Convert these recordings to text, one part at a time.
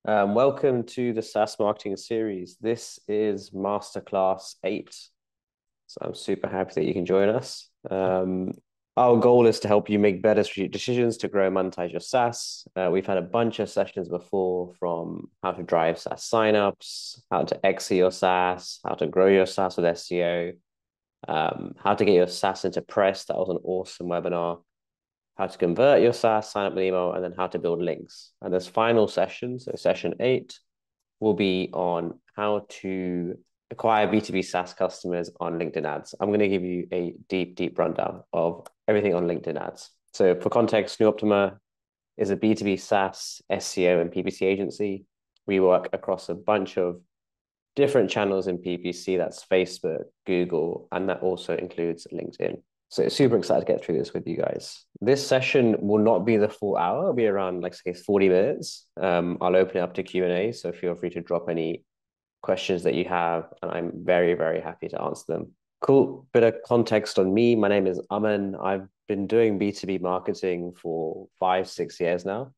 Welcome to the SaaS marketing series. This is Masterclass 8. So I'm super happy that you can join us. Our goal is to help you make better strategic decisions to grow and monetize your SaaS. We've had a bunch of sessions before, from how to drive SaaS signups, how to exit your SaaS, how to grow your SaaS with SEO, how to get your SaaS into press. That was an awesome webinar. How to convert your SaaS, sign up with email, and then how to build links. And this final session, so session 8, will be on how to acquire B2B SaaS customers on LinkedIn ads. I'm going to give you a deep rundown of everything on LinkedIn ads. So for context, New Optima is a B2B SaaS SEO and PPC agency. We work across a bunch of different channels in PPC. That's Facebook, Google, and that also includes LinkedIn. So super excited to get through this with you guys. This session will not be the full hour. It'll be around, like, say, 40 minutes. I'll open it up to Q&A, so feel free to drop any questions that you have, and I'm very happy to answer them. Cool. Bit of context on me. My name is Aman. I've been doing B2B marketing for 5-6 years now.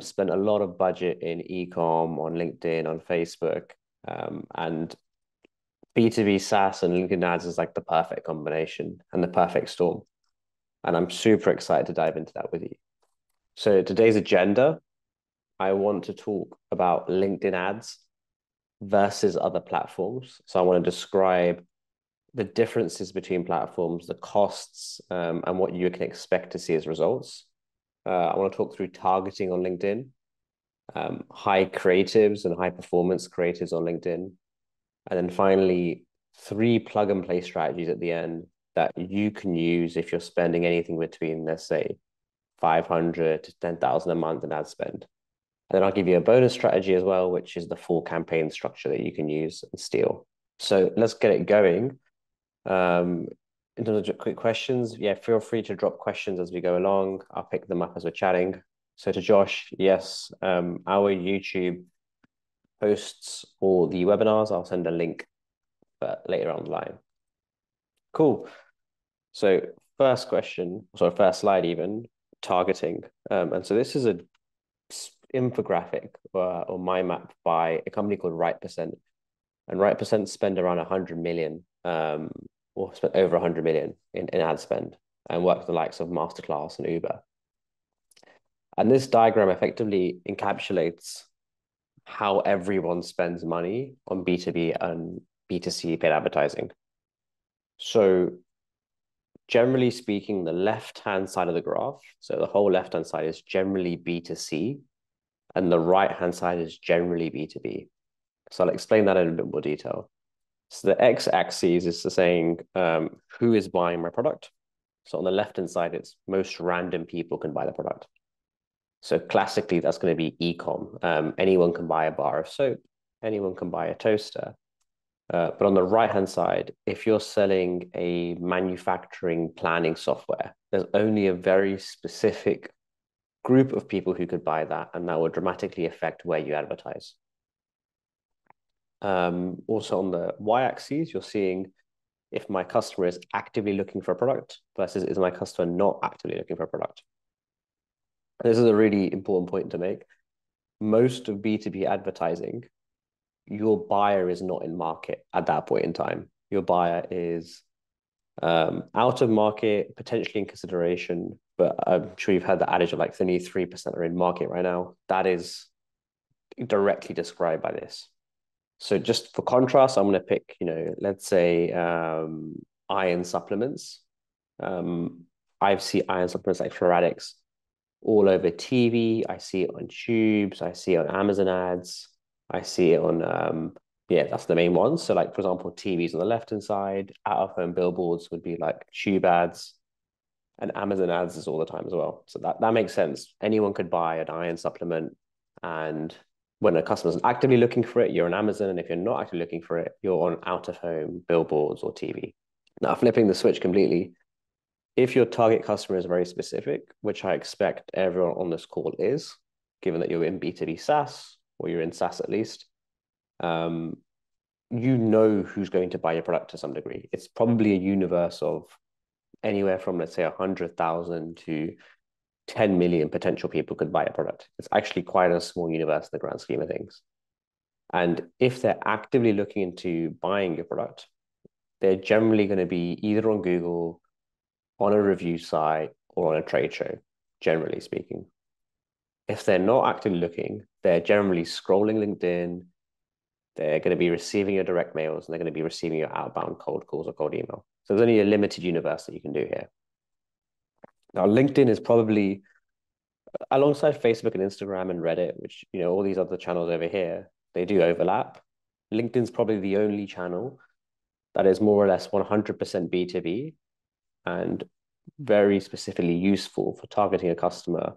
Spent a lot of budget in e-com, on LinkedIn, on Facebook, and B2B SaaS and LinkedIn ads is like the perfect combination and the perfect storm. And I'm super excited to dive into that with you. So today's agenda, I want to talk about LinkedIn ads versus other platforms. So I want to describe the differences between platforms, the costs, and what you can expect to see as results. I want to talk through targeting on LinkedIn, high creatives and high performance creatives on LinkedIn. And then finally, 3 plug and play strategies at the end that you can use if you're spending anything between, let's say, 500 to 10,000 a month in ad spend. And then I'll give you a bonus strategy as well, which is the full campaign structure that you can use and steal. So let's get it going. In terms of quick questions, yeah, feel free to drop questions as we go along. I'll pick them up as we're chatting. So to Josh, yes, our YouTube posts all the webinars. I'll send a link later on the line. Cool. So first question, sorry, first slide even, targeting. And so this is a infographic or mind map by a company called Right%. And Right% spend around 100 million, or spent over 100 million in ad spend, and work with the likes of Masterclass and Uber. And this diagram effectively encapsulates how everyone spends money on B2B and B2C paid advertising. So generally speaking, the left-hand side of the graph, so the whole left-hand side is generally B2C, and the right-hand side is generally B2B. So I'll explain that in a bit more detail. So the x-axis is saying who is buying my product. So on the left-hand side, it's most random people can buy the product. So classically, that's going to be e-com. Anyone can buy a bar of soap. Anyone can buy a toaster. But on the right-hand side, if you're selling a manufacturing planning software, there's only a very specific group of people who could buy that, and that will dramatically affect where you advertise. Also on the y-axis, you're seeing if my customer is actively looking for a product versus is my customer not actively looking for a product. This is a really important point to make. Most of B2B advertising, your buyer is not in market at that point in time. Your buyer is out of market, potentially in consideration, but I'm sure you've heard the adage of like only 3% are in market right now. That is directly described by this. So just for contrast, I'm going to pick, let's say iron supplements. I see iron supplements like Ferratics all over TV. I see it on tubes. I see it on Amazon ads. I see it on, that's the main one. So like, for example, TVs on the left-hand side, out-of-home billboards would be like tube ads, and Amazon ads is all the time as well. So that makes sense. Anyone could buy an iron supplement, and when a customer is actively looking for it, you're on Amazon, and if you're not actively looking for it, you're on out-of-home billboards or TV. Now, flipping the switch completely, if your target customer is very specific, which I expect everyone on this call is, given that you're in B2B SaaS, or you're in SaaS at least, you know who's going to buy your product to some degree. It's probably a universe of anywhere from, let's say, 100,000 to 10 million potential people could buy a product. It's actually quite a small universe in the grand scheme of things. And if they're actively looking into buying your product, they're generally going to be either on Google, on a review site, or on a trade show, generally speaking. If they're not actively looking, they're generally scrolling LinkedIn. They're going to be receiving your direct mails, and they're going to be receiving your outbound cold calls or cold email. So there's only a limited universe that you can do here. Now, LinkedIn is probably, alongside Facebook and Instagram and Reddit, which, all these other channels over here, they do overlap. LinkedIn's probably the only channel that is more or less 100% B2B and very specifically useful for targeting a customer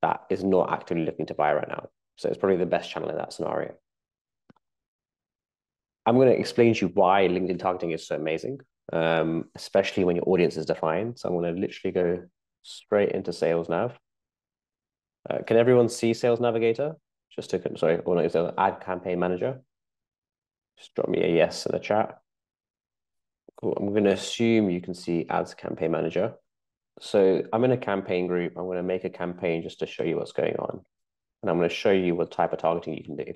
that is not actively looking to buy right now. So it's probably the best channel in that scenario. I'm going to explain to you why LinkedIn targeting is so amazing, especially when your audience is defined. So I'm going to literally go straight into Sales Nav. Can everyone see Sales Navigator? Or not, it's Ad Campaign Manager. Just drop me a yes in the chat. Cool. I'm going to assume you can see Ads Campaign Manager. So I'm in a campaign group. I'm going to make a campaign just to show you what's going on. And I'm going to show you what type of targeting you can do.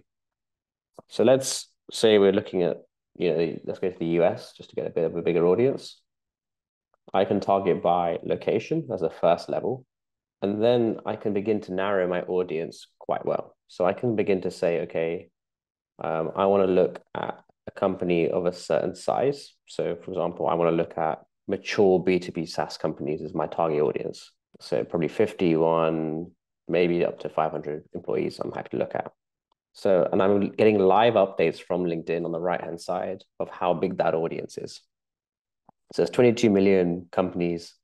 So let's say we're looking at, let's go to the US just to get a bit of a bigger audience. I can target by location as a first level. And then I can begin to narrow my audience quite well. So I can begin to say, okay, I want to look at a company of a certain size. So for example, I want to look at mature B2B SaaS companies as my target audience. So probably 51, maybe up to 500 employees I'm happy to look at. So, and I'm getting live updates from LinkedIn on the right-hand side of how big that audience is. So it's 22 million companies,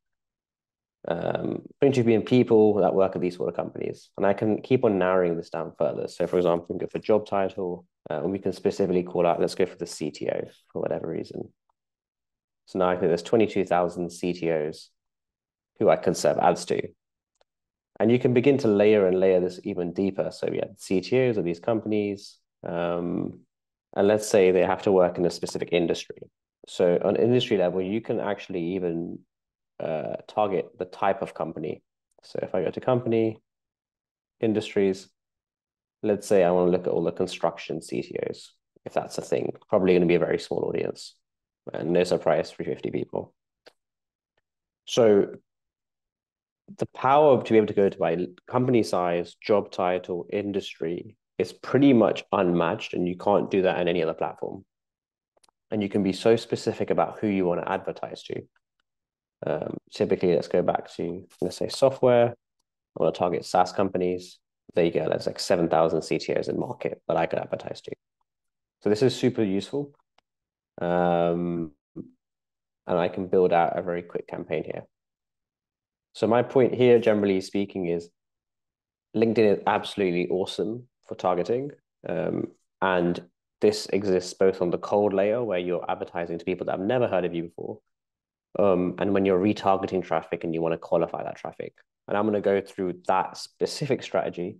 22 million people that work at these sort of companies. And I can keep on narrowing this down further. So for example, we can go for job title, and we can specifically call out, let's go for the CTO for whatever reason. So now I think there's 22,000 CTOs who I can serve ads to. And you can begin to layer and layer this even deeper. So we have CTOs of these companies, and let's say they have to work in a specific industry. So on industry level, you can actually even target the type of company. So if I go to company, industries, let's say I want to look at all the construction CTOs, if that's a thing, probably going to be a very small audience. And no surprise, 350 people. So the power to be able to go to by company size, job title, industry is pretty much unmatched, and you can't do that on any other platform. And you can be so specific about who you want to advertise to. Typically, let's go back to, let's say, software. I want to target SaaS companies. There you go. That's like 7,000 CTOs in market that I could advertise to. So this is super useful. And I can build out a very quick campaign here. So my point here, generally speaking, is LinkedIn is absolutely awesome for targeting. And this exists both on the cold layer, where you're advertising to people that have never heard of you before, and when you're retargeting traffic and you want to qualify that traffic. And I'm going to go through that specific strategy,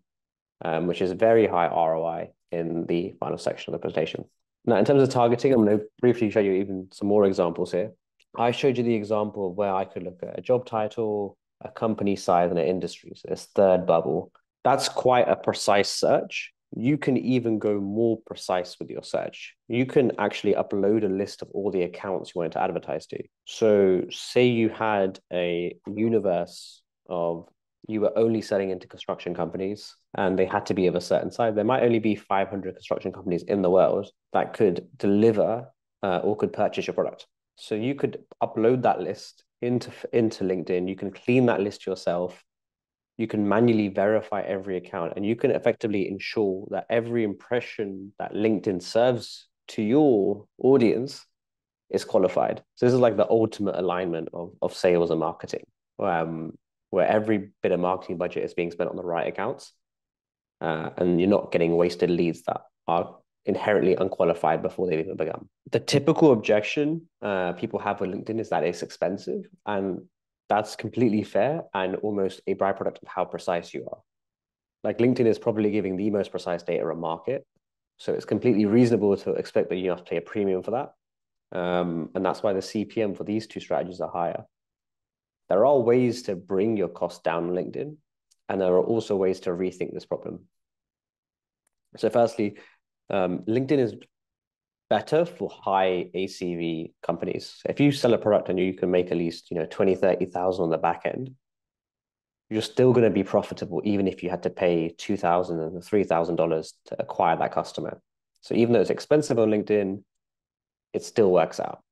which is very high ROI in the final section of the presentation. Now, in terms of targeting, I'm going to briefly show you even some more examples here. I showed you the example of where I could look at a job title, a company size, and an industry. So this third bubble, that's quite a precise search. You can even go more precise with your search. You can actually upload a list of all the accounts you wanted to advertise to. So say you had a universe of, you were only selling into construction companies and they had to be of a certain size. There might only be 500 construction companies in the world that could deliver or could purchase your product. So you could upload that list into LinkedIn. You can clean that list yourself. You can manually verify every account, and you can effectively ensure that every impression that LinkedIn serves to your audience is qualified. So this is like the ultimate alignment of sales and marketing, where every bit of marketing budget is being spent on the right accounts, and you're not getting wasted leads that are inherently unqualified before they've even begun. The typical objection people have with LinkedIn is that it's expensive, and that's completely fair and almost a byproduct of how precise you are. Like LinkedIn is probably giving the most precise data on market, so it's completely reasonable to expect that you have to pay a premium for that. And that's why the CPM for these two strategies are higher. There are ways to bring your cost down on LinkedIn, and there are also ways to rethink this problem. So firstly, LinkedIn is better for high ACV companies. So if you sell a product and you can make at least 20, 30,000 on the back end, you're still going to be profitable even if you had to pay $2,000 and $3,000 to acquire that customer. So even though it's expensive on LinkedIn, it still works out.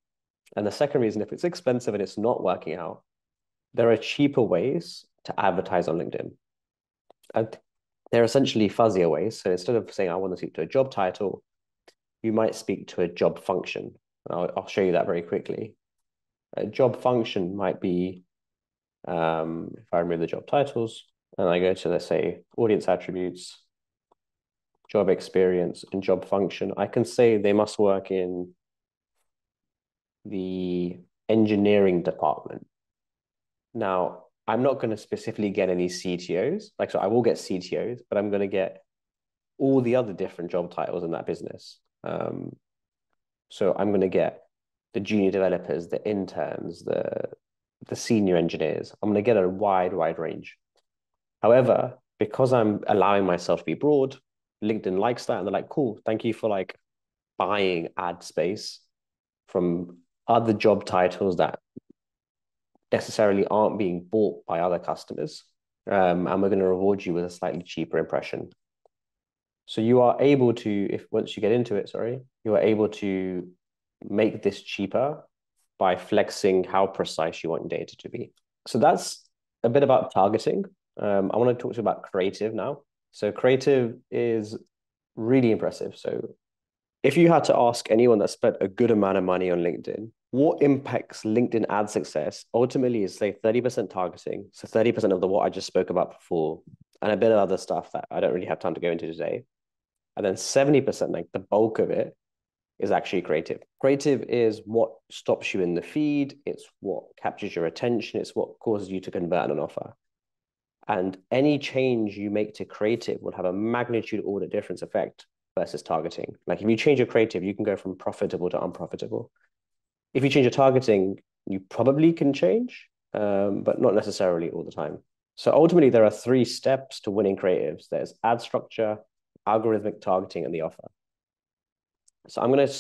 And the second reason, if it's expensive and it's not working out, there are cheaper ways to advertise on LinkedIn. And they're essentially fuzzier ways. So instead of saying, I want to speak to a job title, you might speak to a job function. I'll show you that very quickly. A job function might be, if I remove the job titles and I go to, let's say, audience attributes, job experience, and job function, I can say they must work in the engineering department. Now, I'm not going to specifically get any CTOs. So I will get CTOs, but I'm going to get all the other different job titles in that business. So I'm going to get the junior developers, the interns, the senior engineers. I'm going to get a wide range. However, because I'm allowing myself to be broad, LinkedIn likes that. And they're like, cool, thank you for buying ad space from other job titles that necessarily aren't being bought by other customers. And we're going to reward you with a slightly cheaper impression. So you are able to, once you get into it, you are able to make this cheaper by flexing how precise you want your data to be. So that's a bit about targeting. I want to talk to you about creative now. So creative is really impressive. So if you had to ask anyone that spent a good amount of money on LinkedIn, what impacts LinkedIn ad success ultimately is, say, 30% targeting. So 30% of what I just spoke about before, and a bit of other stuff that I don't really have time to go into today. And then 70%, the bulk of it, is actually creative. Creative is what stops you in the feed. It's what captures your attention. It's what causes you to convert an offer. And any change you make to creative will have a magnitude order difference effect versus targeting. If you change your creative, you can go from profitable to unprofitable. If you change your targeting, you probably can change, but not necessarily all the time. So ultimately, there are 3 steps to winning creatives. There's ad structure, algorithmic targeting, and the offer. So I'm going to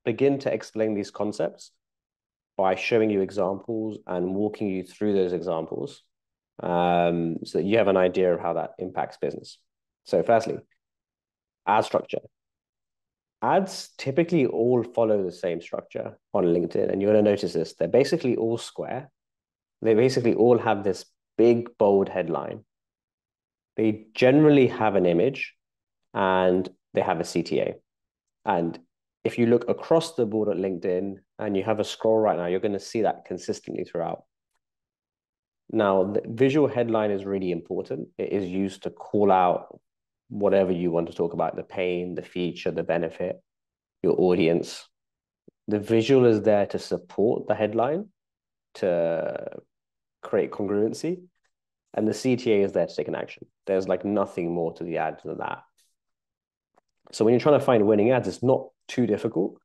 begin to explain these concepts by showing you examples and walking you through those examples so that you have an idea of how that impacts business. So firstly, ad structure. Ads typically all follow the same structure on LinkedIn, and you're going to notice this. They're basically all square. They basically all have this big, bold headline. They generally have an image, and they have a CTA. And if you look across the board at LinkedIn and you have a scroll right now, you're going to see that consistently throughout. Now, the visual headline is really important. It is used to call out whatever you want to talk about, the pain, the feature, the benefit, your audience. The visual is there to support the headline, to create congruency, and the CTA is there to take an action. There's nothing more to the ad than that. So when you're trying to find winning ads, it's not too difficult.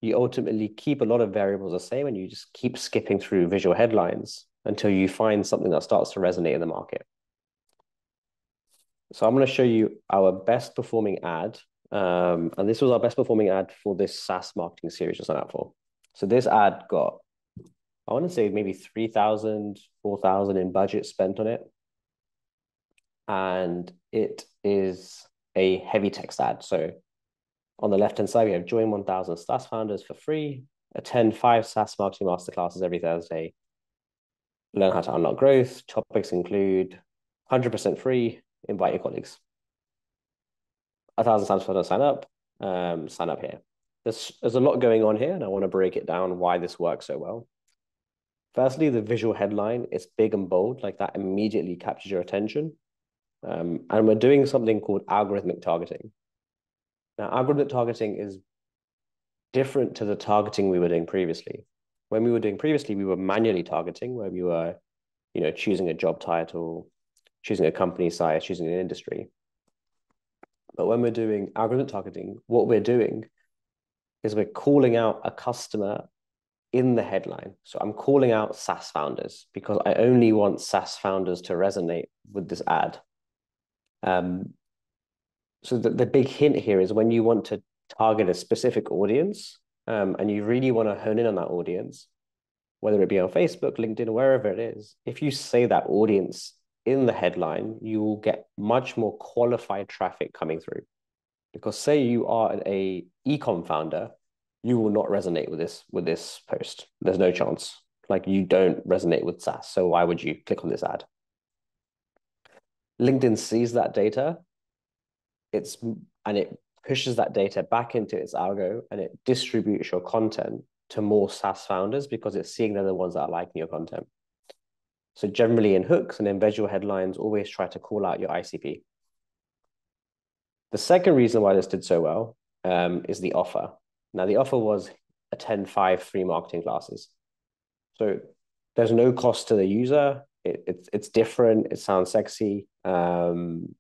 You ultimately keep a lot of variables the same, and you just keep skipping through visual headlines until you find something that starts to resonate in the market. So I'm going to show you our best performing ad. And this was our best performing ad for this SaaS marketing series to sign up for. So this ad got, I want to say maybe 3,000, 4,000 in budget spent on it. And it is a heavy text ad. So on the left-hand side, we have join 1,000 SaaS founders for free, attend 5 SaaS marketing masterclasses every Thursday, learn how to unlock growth. Topics include 100% free, invite your colleagues. 1,000 SaaS founders sign up here. There's a lot going on here, and I want to break it down why this works so well. Firstly, the visual headline is big and bold, that immediately captures your attention. And we're doing something called algorithmic targeting. Now, algorithmic targeting is different to the targeting we were doing previously. When we were doing previously, we were manually targeting, where we were, choosing a job title, choosing a company size, choosing an industry. But when we're doing algorithmic targeting, what we're doing is we're calling out a customer in the headline. So I'm calling out SaaS founders because I only want SaaS founders to resonate with this ad. So the big hint here is when you want to target a specific audience, and you really want to hone in on that audience, whether it be on Facebook, LinkedIn, or wherever it is, if you say that audience in the headline, you will get much more qualified traffic coming through. Because say you are a e-com founder, you will not resonate with this post. There's no chance. Like you don't resonate with SaaS. So why would you click on this ad? LinkedIn sees that data, and it pushes that data back into its algo, and it distributes your content to more SaaS founders because it's seeing they're the ones that are liking your content. So generally in hooks and in visual headlines, always try to call out your ICP. The second reason why this did so well is the offer. Now, the offer was attend 5 free marketing classes. So there's no cost to the user. It's different. It sounds sexy. And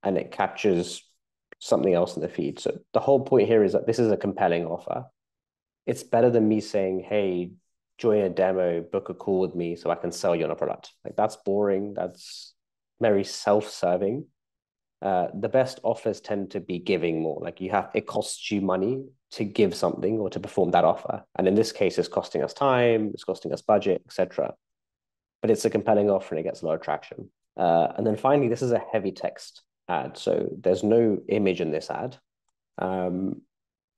it captures something else in the feed. So the whole point here is that this is a compelling offer. It's better than me saying, hey, join a demo, book a call with me so I can sell you on a product. Like that's boring. That's very self-serving. The best offers tend to be giving more. Like it costs you money to give something or to perform that offer. And in this case, it's costing us time, it's costing us budget, etc. But it's a compelling offer and it gets a lot of traction. And then finally, this is a heavy text ad. So there's no image in this ad. And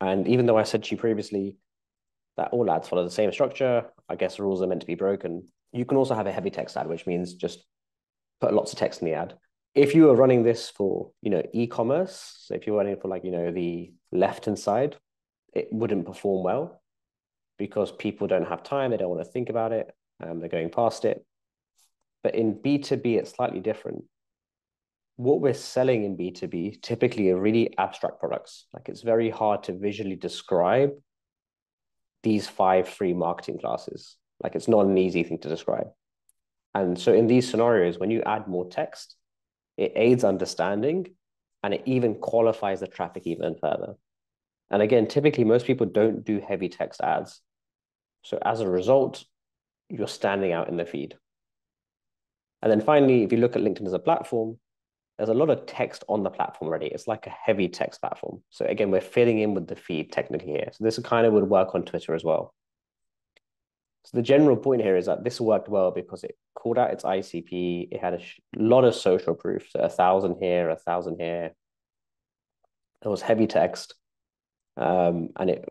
even though I said to you previously that all ads follow the same structure, I guess rules are meant to be broken. You can also have a heavy text ad, which means just put lots of text in the ad. If you are running this for, e-commerce, so if you're running for the left-hand side, it wouldn't perform well because people don't have time. They don't want to think about it. They're going past it. But in B2B, it's slightly different. What we're selling in B2B typically are really abstract products. Like it's very hard to visually describe these 5 free marketing classes. Like it's not an easy thing to describe. And so in these scenarios, when you add more text, it aids understanding and it even qualifies the traffic even further. And again, typically most people don't do heavy text ads. So as a result, you're standing out in the feed. And then finally, if you look at LinkedIn as a platform, there's a lot of text on the platform already. It's like a heavy text platform. So again, we're fitting in with the feed technically here. So this kind of would work on Twitter as well. So the general point here is that this worked well because it called out its ICP. It had a lot of social proof. So 1,000 here, 1,000 here. It was heavy text. And it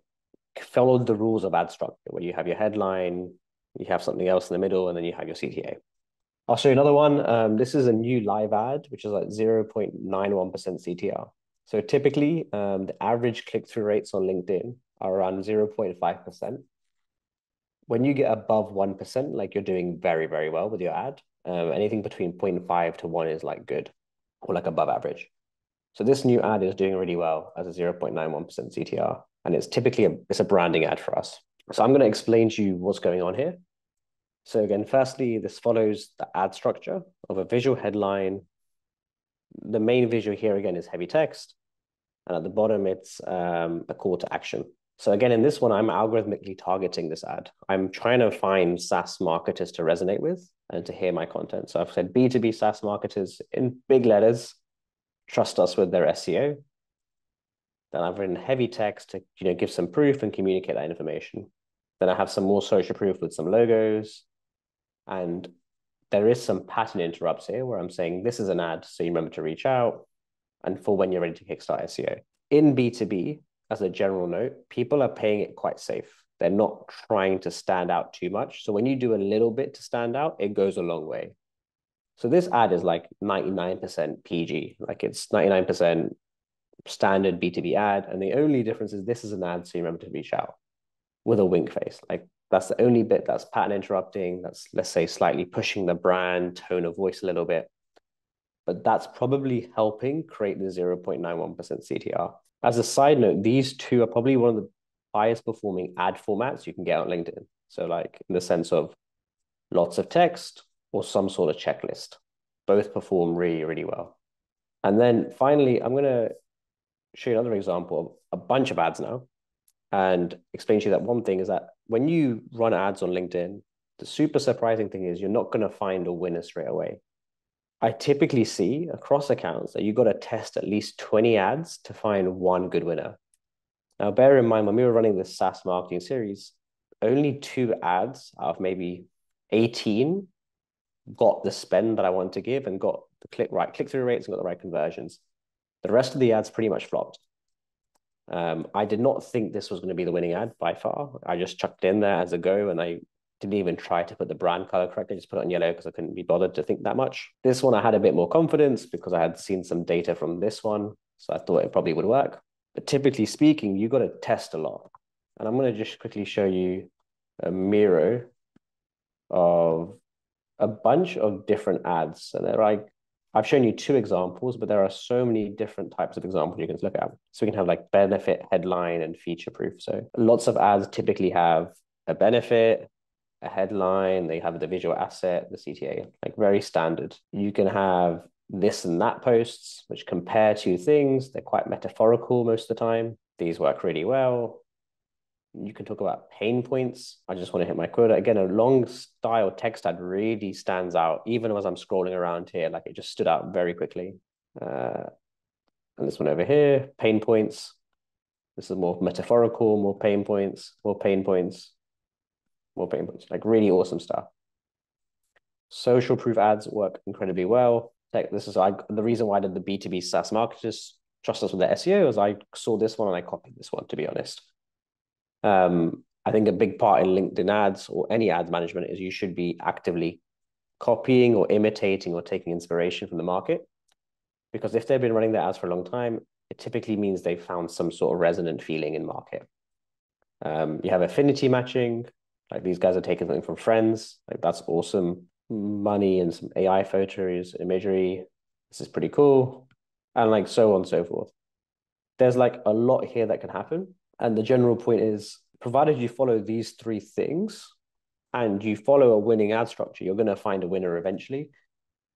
followed the rules of ad structure where you have your headline, you have something else in the middle, and then you have your CTA. I'll show you another one. This is a new live ad, which is like 0.91% CTR. So typically, the average click-through rates on LinkedIn are around 0.5%. When you get above 1%, like you're doing very, very well with your ad. Anything between 0.5 to 1 is like good or like above average. So this new ad is doing really well as a 0.91% CTR. And it's typically it's a branding ad for us. So I'm going to explain to you what's going on here. So again, firstly, this follows the ad structure of a visual headline. The main visual here, again, is heavy text. And at the bottom, it's a call to action. So again, in this one, I'm algorithmically targeting this ad. I'm trying to find SaaS marketers to resonate with and to hear my content. So I've said B2B SaaS marketers in big letters, trust us with their SEO. Then I've written heavy text to give some proof and communicate that information. Then I have some more social proof with some logos. And there is some pattern interrupts here where I'm saying this is an ad, so you remember to reach out and for when you're ready to kickstart SEO. In B2B, as a general note, people are playing it quite safe. They're not trying to stand out too much. So when you do a little bit to stand out, it goes a long way. So this ad is like 99% PG, like it's 99% standard B2B ad. And the only difference is this is an ad, so you remember to reach out with a wink face. Like that's the only bit that's pattern interrupting. That's, let's say, slightly pushing the brand tone of voice a little bit. But that's probably helping create the 0.91% CTR. As a side note, these two are probably one of the highest performing ad formats you can get on LinkedIn. So like in the sense of lots of text or some sort of checklist. Both perform really, really well. And then finally, I'm going to show you another example of a bunch of ads now. and explain to you that one thing is that when you run ads on LinkedIn, the super surprising thing is you're not going to find a winner straight away. I typically see across accounts that you've got to test at least 20 ads to find one good winner. Now, bear in mind, when we were running this SaaS marketing series, only 2 ads out of maybe 18 got the spend that I wanted to give and got the click-through rates and got the right conversions. The rest of the ads pretty much flopped. I did not think this was going to be the winning ad by far. I just chucked it in there as a go, and I didn't even try to put the brand color correctly. I just put it on yellow because I couldn't be bothered to think that much. This one I had a bit more confidence because I had seen some data from this one, so I thought it probably would work. But typically speaking, you've got to test a lot. And I'm going to just quickly show you a mirror of a bunch of different ads. And they're like, I've shown you 2 examples, but there are so many different types of examples you can look at. So we can have like benefit, headline, and feature proof. So lots of ads typically have a benefit, a headline, they have the visual asset, the CTA, like very standard. You can have this and that posts, which compare 2 things. They're quite metaphorical most of the time. These work really well. You can talk about pain points. I just want to hit my quota. Again, a long style text ad really stands out, even as I'm scrolling around here, like it just stood out very quickly. And this one over here, pain points. This is more metaphorical, more pain points, more pain points, more pain points, like really awesome stuff. Social proof ads work incredibly well. Like this is the reason why I did the B2B SaaS marketers trust us with their SEO is I saw this one and I copied this one, to be honest. I think a big part in LinkedIn ads or any ads management is you should be actively copying or imitating or taking inspiration from the market. Because if they've been running their ads for a long time, it typically means they've found some sort of resonant feeling in market. You have affinity matching, like these guys are taking something from friends, like that's awesome. Money and some AI photos, imagery, this is pretty cool. And like so on and so forth. There's like a lot here that can happen. And the general point is, provided you follow these 3 things and you follow a winning ad structure, you're going to find a winner eventually.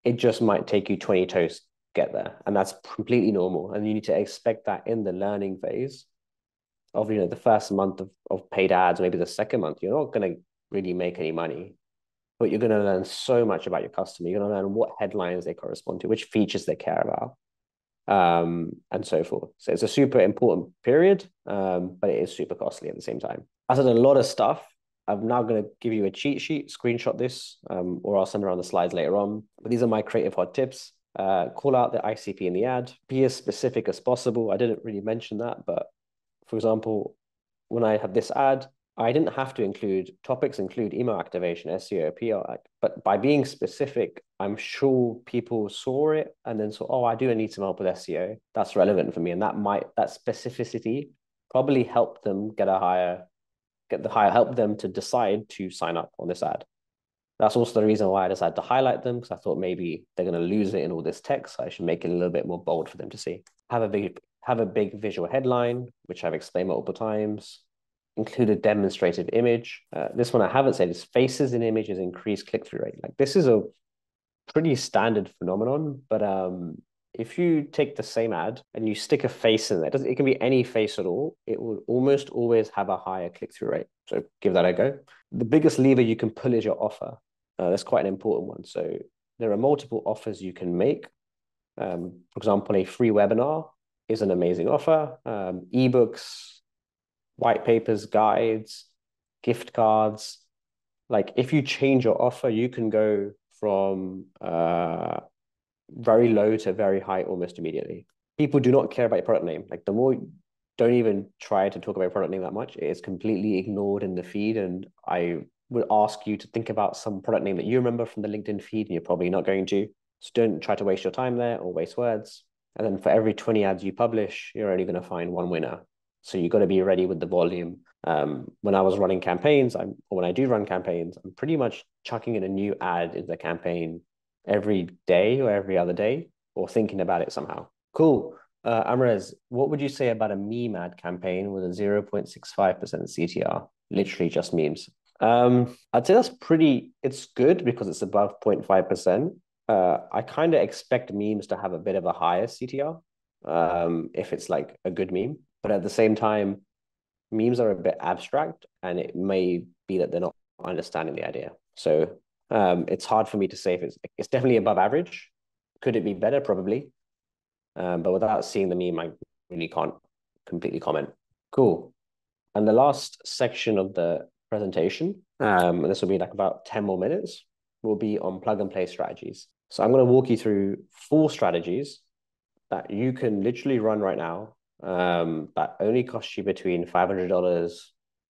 It just might take you 20 toes to get there. And that's completely normal. And you need to expect that in the learning phase of, the first month of paid ads, maybe the second month, you're not going to really make any money, but you're going to learn so much about your customer. You're going to learn what headlines they correspond to, which features they care about. And so forth. So it's a super important period, but it is super costly at the same time. I said a lot of stuff. I'm now going to give you a cheat sheet, screenshot this, or I'll send around the slides later on. But these are my creative hot tips. Call out the ICP in the ad. Be as specific as possible. I didn't really mention that, but for example, when I had this ad, I didn't have to include topics, include email activation, SEO, PR, but by being specific, I'm sure people saw it and then saw, oh, I do need some help with SEO. That's relevant for me. And that specificity probably help them help them to decide to sign up on this ad. That's also the reason why I decided to highlight them, because I thought maybe they're going to lose it in all this text. So I should make it a little bit more bold for them to see. Have a big visual headline, which I've explained multiple times. Include a demonstrative image. This one I haven't said is faces in images increase click-through rate. Like this is a pretty standard phenomenon, but if you take the same ad and you stick a face in there, it can be any face at all, it will almost always have a higher click-through rate. So give that a go. The biggest lever you can pull is your offer. That's quite an important one. So there are multiple offers you can make. For example, a free webinar is an amazing offer. Ebooks, white papers, guides, gift cards. Like if you change your offer, you can go from very low to very high almost immediately. People do not care about your product name. Like the more, don't even try to talk about your product name that much. It is completely ignored in the feed. And I would ask you to think about some product name that you remember from the LinkedIn feed, and you're probably not going to. So don't try to waste your time there or waste words. And then for every 20 ads you publish, you're only going to find one winner. So you've got to be ready with the volume. When I was running campaigns, or when I do run campaigns, I'm pretty much chucking in a new ad in the campaign every day or every other day, or thinking about it somehow. Cool. Amrez, what would you say about a meme ad campaign with a 0.65% CTR? Literally just memes. I'd say it's good because it's above 0.5%. I kind of expect memes to have a bit of a higher CTR if it's like a good meme. But at the same time, memes are a bit abstract, and it may be that they're not understanding the idea. So it's hard for me to say if it's definitely above average. Could it be better? Probably. But without seeing the meme, I really can't completely comment. Cool. And the last section of the presentation, and this will be like about 10 more minutes, will be on plug and play strategies. So I'm going to walk you through 4 strategies that you can literally run right now, that only cost you between $500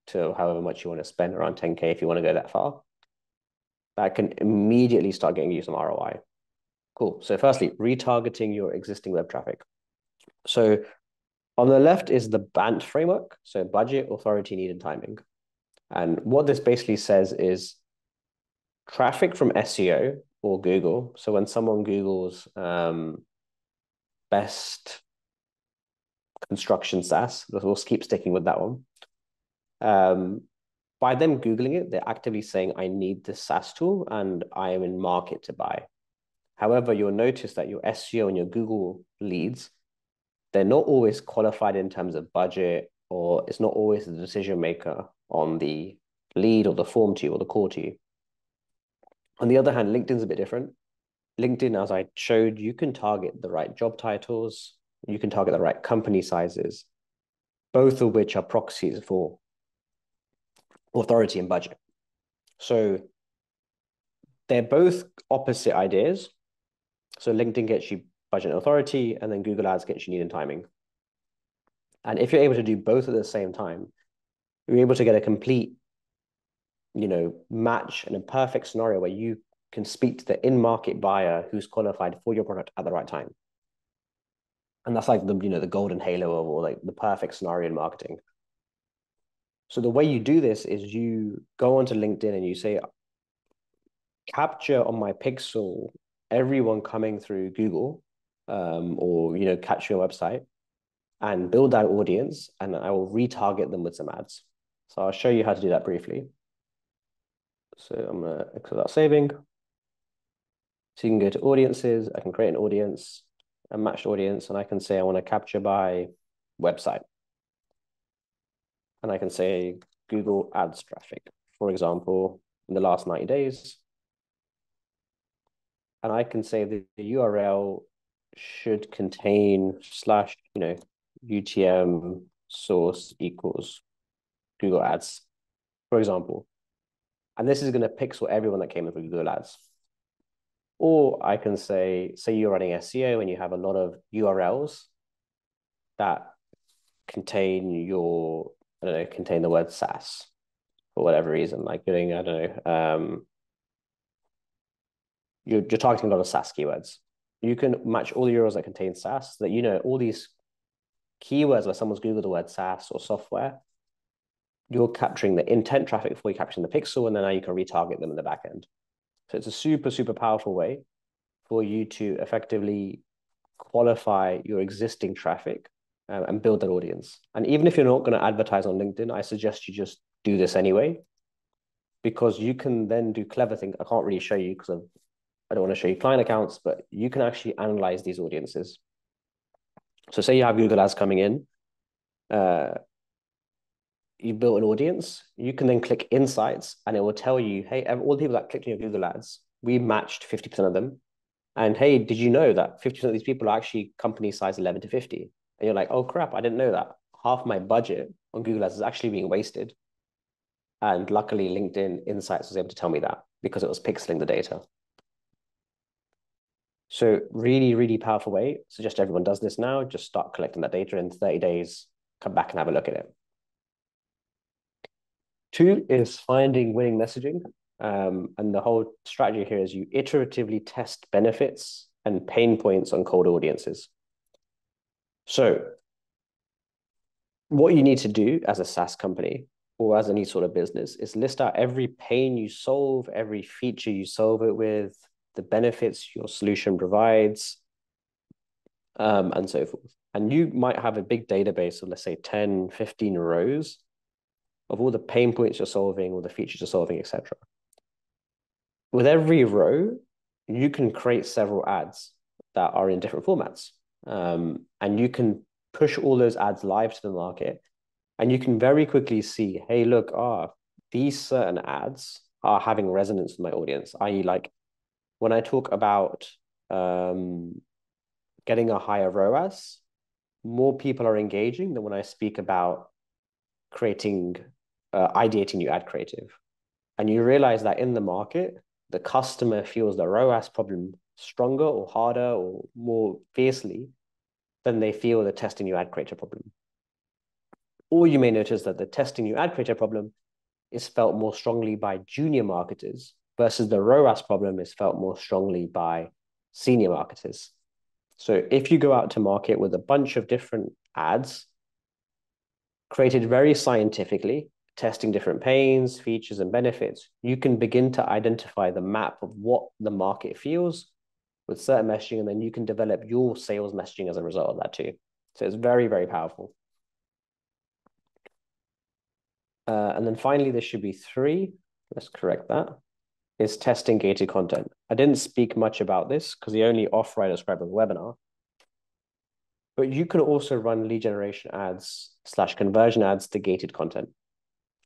to however much you want to spend, around 10K if you want to go that far, that can immediately start getting you some ROI. Cool. So firstly, retargeting your existing web traffic. So on the left is the BANT framework, so budget, authority, need, and timing. And what this basically says is traffic from SEO or Google. So when someone Googles best construction SaaS, we'll keep sticking with that one. By them Googling it, they're actively saying, I need this SaaS tool and I am in market to buy. However, you'll notice that your SEO and your Google leads, they're not always qualified in terms of budget, or it's not always the decision maker on the lead or the form to you or the call to you. On the other hand, LinkedIn's a bit different. LinkedIn, as I showed, you can target the right job titles, you can target the right company sizes, both of which are proxies for authority and budget. So they're both opposite ideas. So LinkedIn gets you budget and authority, and then Google Ads gets you need and timing. And if you're able to do both at the same time, you're able to get a complete, match and a perfect scenario where you can speak to the in-market buyer who's qualified for your product at the right time. And that's like the golden halo of, or like the perfect scenario in marketing. So the way you do this is you go onto LinkedIn and you say, capture on my pixel everyone coming through Google, or catch your website, and build that audience, and I will retarget them with some ads. So I'll show you how to do that briefly. So I'm going to exit that saving. So you can go to audiences. I can create an audience, a matched audience, and I can say I want to capture by website. And I can say Google Ads traffic, for example, in the last 90 days. And I can say the URL should contain / UTM source equals Google Ads, for example. And this is going to pixel everyone that came in through Google Ads. Or I can say you're running SEO and you have a lot of URLs that contain contain the word SaaS for whatever reason, like doing, you're targeting a lot of SaaS keywords. You can match all the URLs that contain SaaS, so that all these keywords where someone's Googled the word SaaS or software, you're capturing the intent traffic before you're capturing the pixel, and then now you can retarget them in the back end. So it's a super, super powerful way for you to effectively qualify your existing traffic and build that audience. And even if you're not going to advertise on LinkedIn, I suggest you just do this anyway, because you can then do clever things. I can't really show you because I don't want to show you client accounts, but you can actually analyze these audiences. So say you have Google Ads coming in, you built an audience, you can then click insights and it will tell you, hey, all the people that clicked on your Google Ads, we matched 50% of them. And hey, did you know that 50% of these people are actually company size 11 to 50? And you're like, oh crap, I didn't know that. Half my budget on Google Ads is actually being wasted. And luckily LinkedIn Insights was able to tell me that because it was pixeling the data. So really, really powerful way. Suggest everyone does this now. Just start collecting that data in 30 days, come back and have a look at it. 2 is finding winning messaging. And the whole strategy here is you iteratively test benefits and pain points on cold audiences. So what you need to do as a SaaS company or as any sort of business is list out every pain you solve, every feature you solve it with, the benefits your solution provides, and so forth. And you might have a big database of, let's say, 10, 15 rows of all the pain points you're solving, all the features you're solving, etc. With every row, you can create several ads that are in different formats. And you can push all those ads live to the market And you can very quickly see, hey, look, these certain ads are having resonance with my audience, i.e., like when I talk about getting a higher ROAS, more people are engaging than when I speak about creating, ideating new ad creative. And you realize that in the market, the customer feels the ROAS problem stronger or harder or more fiercely than they feel the testing new ad creator problem. Or you may notice that the testing new ad creator problem is felt more strongly by junior marketers versus the ROAS problem is felt more strongly by senior marketers. So if you go out to market with a bunch of different ads created very scientifically, testing different pains, features, and benefits, you can begin to identify the map of what the market feels with certain messaging, and then you can develop your sales messaging as a result of that too. So it's very, very powerful. And then finally, there should be three. Let's correct that. Is testing gated content. I didn't speak much about this because the only offer I described on the webinar. But you can also run lead generation ads / conversion ads to gated content.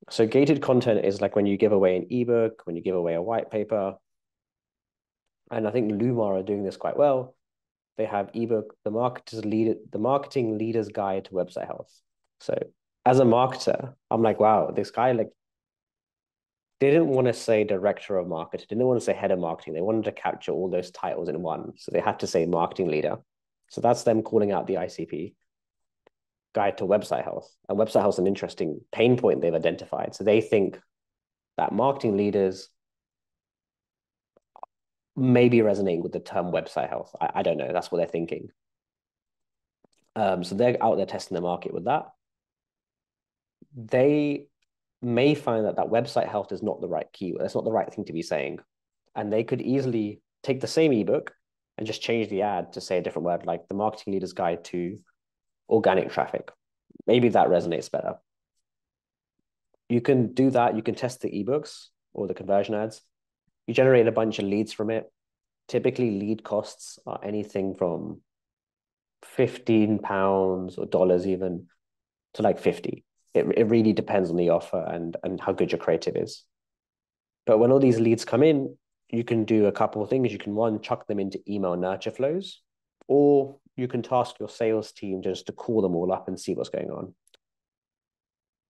So gated content is like when you give away an ebook, when you give away a white paper. And I think Lumar are doing this quite well. They have ebook, the marketing leader's guide to website health. So as a marketer, I'm like, wow, this guy like didn't want to say director of marketing, didn't want to say head of marketing. They wanted to capture all those titles in one. So they had to say marketing leader. So that's them calling out the ICP guide to website health. And website health is an interesting pain point they've identified. So they think that marketing leaders may be resonating with the term website health. I don't know. That's what they're thinking. So they're out there testing the market with that. They may find that website health is not the right keyword. That's not the right thing to be saying. And they could easily take the same ebook and just change the ad to say a different word, like the marketing leader's guide to organic traffic. Maybe that resonates better. You can do that. You can test the ebooks or the conversion ads. You generate a bunch of leads from it. Typically, lead costs are anything from £15 or dollars even to like 50. It really depends on the offer and how good your creative is. But when all these leads come in, you can do a couple of things. You can, one, chuck them into email nurture flows, or you can task your sales team just to call them all up and see what's going on.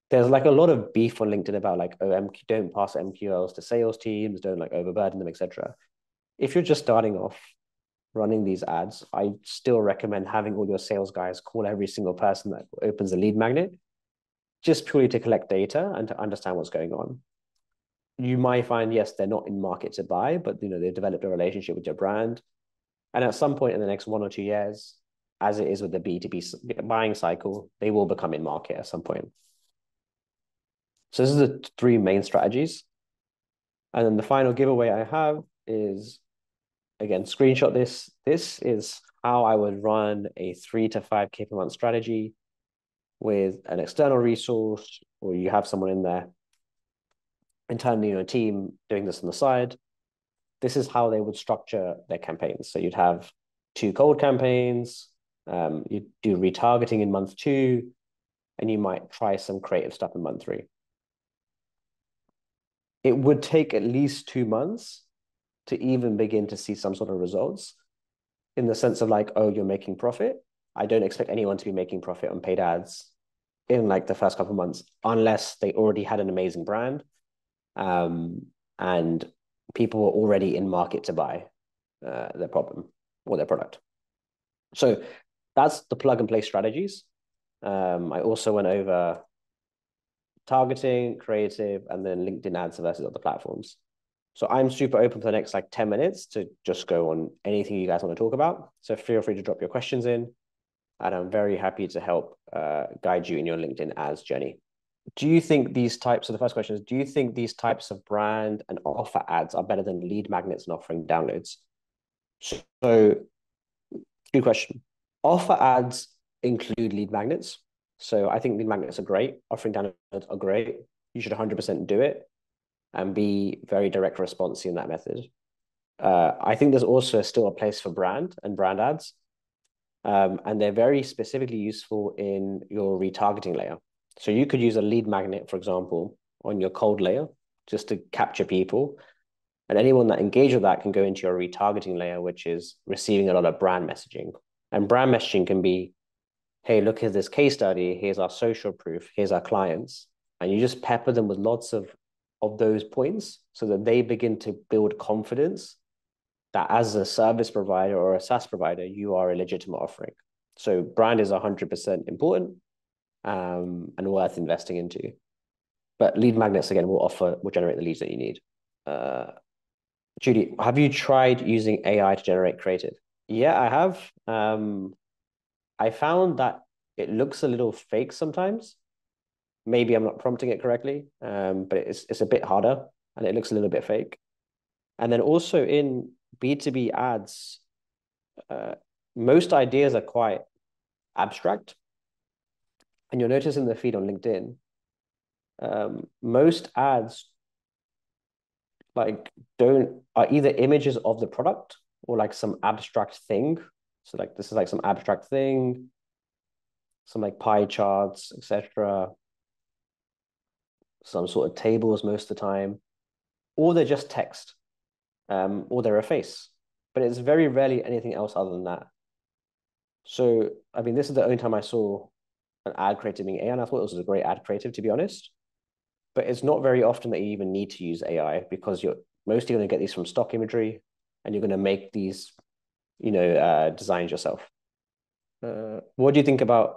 There's like a lot of beef on LinkedIn about like, oh, don't pass MQLs to sales teams, don't like overburden them, etc. If you're just starting off running these ads, I still recommend having all your sales guys call every single person that opens a lead magnet, just purely to collect data and to understand what's going on. You might find, yes, they're not in market to buy, but they've developed a relationship with your brand. And at some point in the next 1 or 2 years, as it is with the B2B buying cycle, they will become in market at some point. So this is the three main strategies. And then the final giveaway I have is, again, screenshot this. This is how I would run a 3 to 5K per month strategy with an external resource, or you have someone in there internally in a team doing this on the side. This is how they would structure their campaigns. So you'd have 2 cold campaigns, you do retargeting in month 2, and you might try some creative stuff in month 3. It would take at least 2 months to even begin to see some sort of results, in the sense of like, oh, you're making profit. I don't expect anyone to be making profit on paid ads in like the first couple of months, unless they already had an amazing brand, and people were already in market to buy their problem or their product. So that's the plug and play strategies. I also went over targeting, creative, and then LinkedIn ads versus other platforms. So I'm super open for the next like 10 minutes to just go on anything you guys want to talk about. So feel free to drop your questions in, and I'm very happy to help guide you in your LinkedIn ads journey. Do you think these types of, the first question is, do you think these types of brand and offer ads are better than lead magnets and offering downloads? So good question. Offer ads include lead magnets. So I think lead magnets are great. Offering downloads are great. You should 100% do it and be very direct response in that method. I think there's also still a place for brand and brand ads. And they're very specifically useful in your retargeting layer. So you could use a lead magnet, for example, on your cold layer just to capture people. And anyone that engages with that can go into your retargeting layer, which is receiving a lot of brand messaging. And brand messaging can be, hey, look, here's this case study. Here's our social proof. Here's our clients. And you just pepper them with lots of those points so that they begin to build confidence that as a service provider or a SaaS provider, you are a legitimate offering. So brand is 100% important and worth investing into. But lead magnets, again, will generate the leads that you need. Judy, have you tried using AI to generate creative? Yeah, I have. I found that it looks a little fake sometimes. Maybe I'm not prompting it correctly, but it's a bit harder and it looks a little bit fake. And then also in B2B ads, uh, most ideas are quite abstract. And you'll notice in the feed on LinkedIn, most ads like don't are either images of the product or like some abstract thing. So like this is like some abstract thing, some like pie charts, etc. Some sort of tables most of the time, or they're just text, or they're a face. But it's very rarely anything else other than that. So I mean, this is the only time I saw an ad creative being AI, and I thought it was a great ad creative, to be honest. But it's not very often that you even need to use AI because you're mostly going to get these from stock imagery, and you're going to make these, designs yourself. What do you think about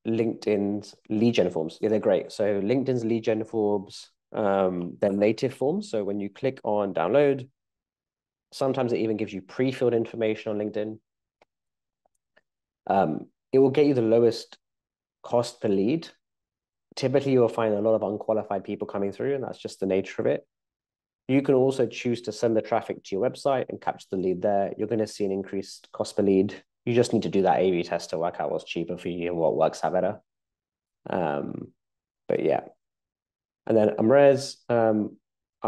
LinkedIn's lead gen forms? Yeah, they're great. So LinkedIn's lead gen forms, they're native forms. So when you click on download, sometimes it even gives you pre-filled information on LinkedIn. It will get you the lowest cost per lead. Typically, you'll find a lot of unqualified people coming through, and that's just the nature of it. You can also choose to send the traffic to your website and capture the lead there. You're going to see an increased cost per lead. You just need to do that A/B test to work out what's cheaper for you and what works out better. But yeah. And then Amrez, I'm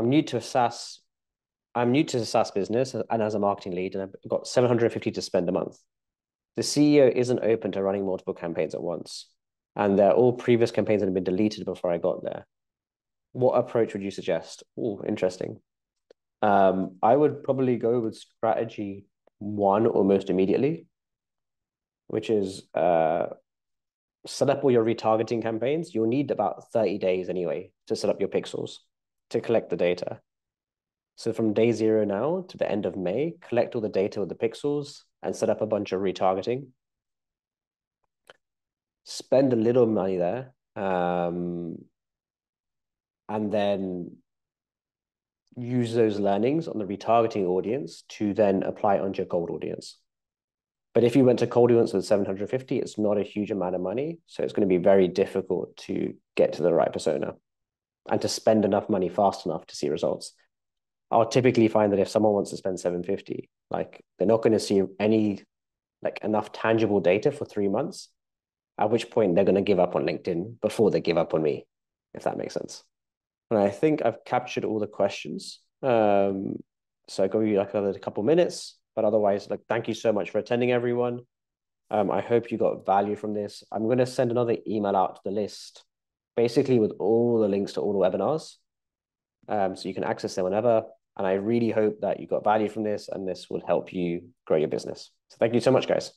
new to SaaS. I'm new to the SaaS business and as a marketing lead, and I've got 750 to spend a month. The CEO isn't open to running multiple campaigns at once, and they're all previous campaigns that have been deleted before I got there. What approach would you suggest? Oh, interesting. I would probably go with strategy one almost immediately, which is set up all your retargeting campaigns. You'll need about 30 days anyway to set up your pixels to collect the data. So from day zero now to the end of May, collect all the data with the pixels and set up a bunch of retargeting. Spend a little money there. And then use those learnings on the retargeting audience to then apply onto your cold audience. But if you went to cold audience with 750, it's not a huge amount of money. So it's going to be very difficult to get to the right persona and to spend enough money fast enough to see results. I'll typically find that if someone wants to spend 750, like they're not going to see any like enough tangible data for 3 months, at which point they're going to give up on LinkedIn before they give up on me, if that makes sense. And I think I've captured all the questions. So I'll give you like another couple minutes, but otherwise, like, thank you so much for attending, everyone. I hope you got value from this. I'm going to send another email out to the list, basically with all the links to all the webinars. So you can access them whenever. And I really hope that you got value from this and this will help you grow your business. So thank you so much, guys.